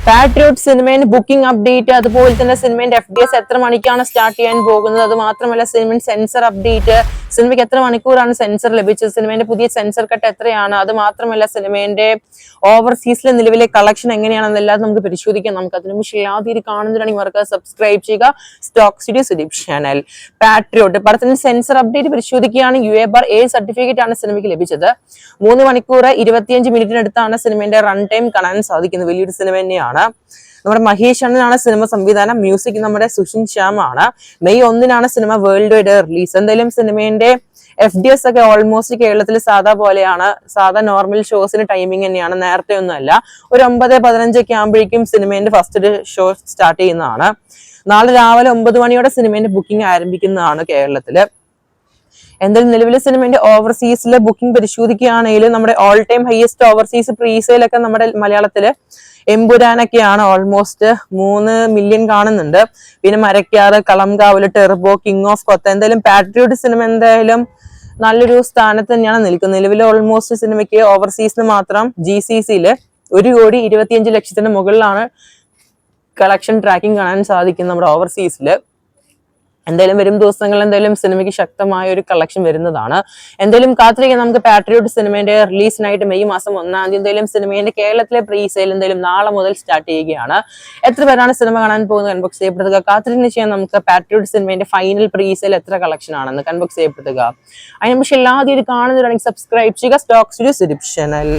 Patriot സിനിമയുടെ booking update, അതുപോലെ തന്നെ സിനിമയുടെ FDS എത്ര മണിക്കാണ് സ്റ്റാർട്ട് ചെയ്യാൻ പോകുന്നത്, അത് മാത്രമല്ല സിനിമയുടെ സെൻസർ അപ്ഡേറ്റ്, സിനിമയ്ക്ക് എത്ര മണിക്കൂറാണ് സെൻസർ ലഭിച്ചത്, സിനിമയുടെ പുതിയ സെൻസർ കട്ട് എത്രയാണ്, അത് മാത്രമല്ല സിനിമയുടെ ഓവർസീസിലെ നിലവിലെ കളക്ഷൻ എങ്ങനെയാണെന്നെല്ലാം നമുക്ക് പരിശോധിക്കാം. നമുക്ക് അതിനു മുമ്പ് യാതൊരു കാണുന്നതിനാണെങ്കിൽ മറക്കാതെ സബ്സ്ക്രൈബ് ചെയ്യുക stock studio Sudeep channel. Patriot പടത്തിന്റെ സെൻസർ അപ്ഡേറ്റ് പരിശോധിക്കുകയാണ്. UA/A സർട്ടിഫിക്കറ്റ് ആണ് സിനിമയ്ക്ക് ലഭിച്ചത്. 3 മണിക്കൂർ 25 മിനിറ്റിനടുത്താണ് സിനിമയുടെ റൺ ടൈം കാണാൻ സാധിക്കുന്നത്. വലിയൊരു സിനിമ തന്നെയാണ്. നമ്മുടെ മഹേഷ് അണ്ണനാണ് സിനിമ സംവിധാനം, മ്യൂസിക് നമ്മുടെ സുഷിൻ ശ്യാം ആണ്. May 1 cinema world wide release. എന്തായാലും സിനിമയുടെ FDS ഒക്കെ ഓൾമോസ്റ്റ് കേരളത്തിൽ സാധാ പോലെയാണ്. സാധാ നോർമൽ ഷോസിന് ടൈമിംഗ് തന്നെയാണ്, നേരത്തെ ഒന്നുമല്ല. ഒരു 9:15 ഒക്കെ ആകുമ്പോഴേക്കും സിനിമയുടെ ഫസ്റ്റ് ഷോ സ്റ്റാർട്ട് ചെയ്യുന്നതാണ്. നാളെ രാവിലെ 9 മണിയോടെ സിനിമയുടെ ബുക്കിംഗ് ആരംഭിക്കുന്നതാണ് കേരളത്തില്. എന്തായാലും നിലവിലെ സിനിമയുടെ ഓവർസീസിലെ ബുക്കിംഗ് പരിശോധിക്കുകയാണെങ്കിൽ നമ്മുടെ ഓൾ ടൈം ഹയസ്റ്റ് ഓവർസീസ് പ്രീസെയിലൊക്കെ നമ്മുടെ മലയാളത്തില് എമ്പുരാനൊക്കെയാണ്. ഓൾമോസ്റ്റ് 3 മില്യൺ കാണുന്നുണ്ട്. പിന്നെ മരക്കാറ്, കളംകാവല്, ടെർബോ, കിങ് ഓഫ് കൊത്ത. എന്തായാലും പാട്രിയോട്ട് സിനിമ എന്തായാലും നല്ലൊരു സ്ഥാനത്ത് തന്നെയാണ് നിൽക്കുന്നത്. നിലവിലെ ഓൾമോസ്റ്റ് സിനിമയ്ക്ക് ഓവർസീസിന് മാത്രം GCCയില് 1,25,00,000 മുകളിലാണ് കളക്ഷൻ ട്രാക്കിംഗ് കാണാൻ സാധിക്കുന്നത് നമ്മുടെ ഓവർസീസില്. എന്തായാലും വരും ദിവസങ്ങളിൽ എന്തായാലും സിനിമയ്ക്ക് ശക്തമായ ഒരു കളക്ഷൻ വരുന്നതാണ്. എന്തായാലും കാത്തിരിക്കാൻ നമുക്ക് പാട്രിയോട്ട് സിനിമയുടെ റിലീസിനായിട്ട് മെയ് മാസം 1 എന്തായാലും സിനിമയുടെ കേരളത്തിലെ പ്രീ സെയിൽ എന്തായാലും നാളെ മുതൽ സ്റ്റാർട്ട് ചെയ്യുകയാണ്. എത്ര പേരാണ് സിനിമ കാണാൻ പോകുന്നത് കൺബോക്സ് ചെയ്യപ്പെടുക. കാത്തിരിക്കുന്ന ചെയ്യാൻ നമുക്ക് പാട്രിയോട്ട് സിനിമയുടെ ഫൈനൽ പ്രീ സെയിൽ എത്ര കളക്ഷൻ ആണെന്ന് കൺബോക്സ് ചെയ്യപ്പെടുക. അതിന് പക്ഷേ എല്ലാവരും കാണുന്നവരാണെങ്കിൽ സബ്സ്ക്രൈബ് ചെയ്യുക സ്റ്റോക്ക് സ്റ്റുഡിയോ സുദീപ് ചാനൽ.